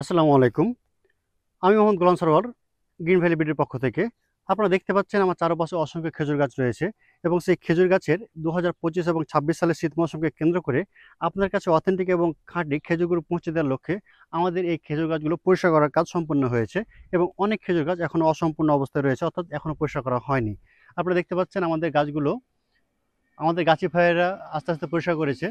আসসালামু আলাইকুম। আমি মোহাম্মদ গোলাম সরোয়ার, গ্রিন ভ্যালি বিডির পক্ষ থেকে। আপনারা দেখতে পাচ্ছেন আমার চারপাশে অসংখ্য খেজুর গাছ রয়েছে এবং সেই খেজুর গাছের ২০২৫ এবং ২৬ সালের শীত মৌসুমকে কেন্দ্র করে আপনার কাছে অথেন্টিক এবং খাঁটি খেজুরগুলো পৌঁছে দেওয়ার লক্ষ্যে আমাদের এই খেজুর গাছগুলো পরিষ্কার করার কাজ সম্পূর্ণ হয়েছে এবং অনেক খেজুর গাছ এখনও অসম্পূর্ণ অবস্থায় রয়েছে, অর্থাৎ এখনও পরিষ্কার করা হয়নি। আপনারা দেখতে পাচ্ছেন আমাদের গাছগুলো, আমাদের গাছি ভাইয়েরা আস্তে আস্তে পরিষ্কার করেছে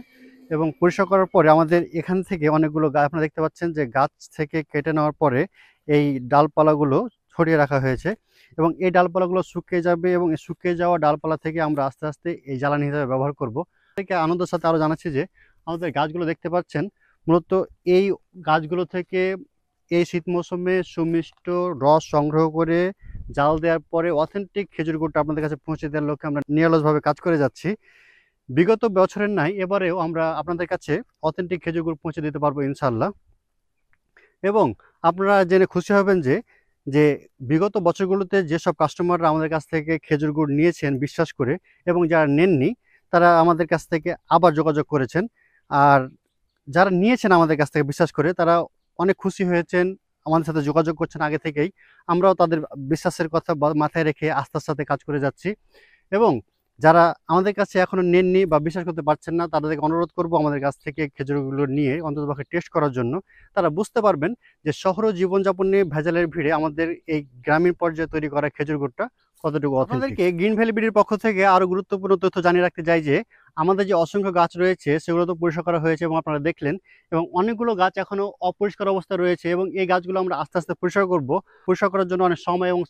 এবং পরিষ্কার করার পরে আমাদের এখান থেকে অনেকগুলো গাছ আপনারা দেখতে পাচ্ছেন যে গাছ থেকে কেটে নেওয়ার পরে এই ডালপালাগুলো ছড়িয়ে রাখা হয়েছে এবং এই ডালপালাগুলো শুকিয়ে যাবে এবং এই শুকিয়ে যাওয়া ডালপালা থেকে আমরা আস্তে আস্তে এই জ্বালানি হিসেবে ব্যবহার করব। থেকে আনন্দের সাথে আরও জানাচ্ছি যে আমাদের গাছগুলো দেখতে পাচ্ছেন, মূলত এই গাছগুলো থেকে এই শীত মৌসুমে সুমিষ্ট রস সংগ্রহ করে জাল দেওয়ার পরে অথেন্টিক খেজুর গুড়টা আপনাদের কাছে পৌঁছে দেওয়ার লক্ষ্যে আমরা নিরলসভাবে কাজ করে যাচ্ছি। বিগত বছরের ন্যায় এবারেও আমরা আপনাদের কাছে অথেন্টিক খেজুর গুড় পৌঁছে দিতে পারবো ইনশাআল্লাহ। এবং আপনারা জেনে খুশি হবেন যে যে বিগত বছরগুলোতে যেসব কাস্টমাররা আমাদের কাছ থেকে খেজুর গুড় নিয়েছেন বিশ্বাস করে এবং যারা নেননি তারা আমাদের কাছ থেকে আবার যোগাযোগ করেছেন। আর যারা নিয়েছেন আমাদের কাছ থেকে বিশ্বাস করে তারা অনেক খুশি হয়েছেন, আমাদের সাথে যোগাযোগ করছেন আগে থেকেই। আমরাও তাদের বিশ্বাসের কথা মাথায় রেখে আস্থার সাথে কাজ করে যাচ্ছি। এবং যারা আমাদের কাছে এখনো নেননি বা বিশ্বাস করতে পারছেন না তাদেরকে অনুরোধ করব আমাদের কাছ থেকে খেজুরগুলো নিয়ে অন্ততপক্ষে টেস্ট করার জন্য। তারা বুঝতে পারবেন যে শহর জীবনযাপনে ভেজালের ভিড়ে আমাদের এই গ্রামীণ পর্যায়ে তৈরি করা খেজুর গুড়টা কতটুকু অথেন্টিক। আপনাদেরকে গ্রিন ভ্যালি বিডির পক্ষ থেকে আরো গুরুত্বপূর্ণ তথ্য জানিয়ে রাখতে চাই যে আমাদের যে অসংখ্য গাছ রয়েছে সেগুলো তো পরিষ্কার করা হয়েছে এবং আপনারা দেখলেন, এবং অনেকগুলো গাছ এখনো অপরিষ্কার অবস্থায় রয়েছে এবং এই গাছগুলো আমরা আস্তে আস্তে পরিষ্কার করব। পরিষ্কার করার জন্য অনেক সময় এবং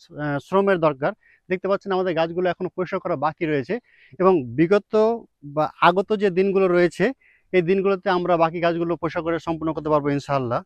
শ্রমের দরকার। দেখতে পাচ্ছেন আমাদের গাছগুলো এখনো পরিষ্কার করা বাকি রয়েছে এবং বিগত বা আগত যে দিনগুলো রয়েছে এই দিনগুলোতে আমরা বাকি গাছগুলো পরিষ্কার করে সম্পূর্ণ করতে পারবো ইনশাআল্লাহ।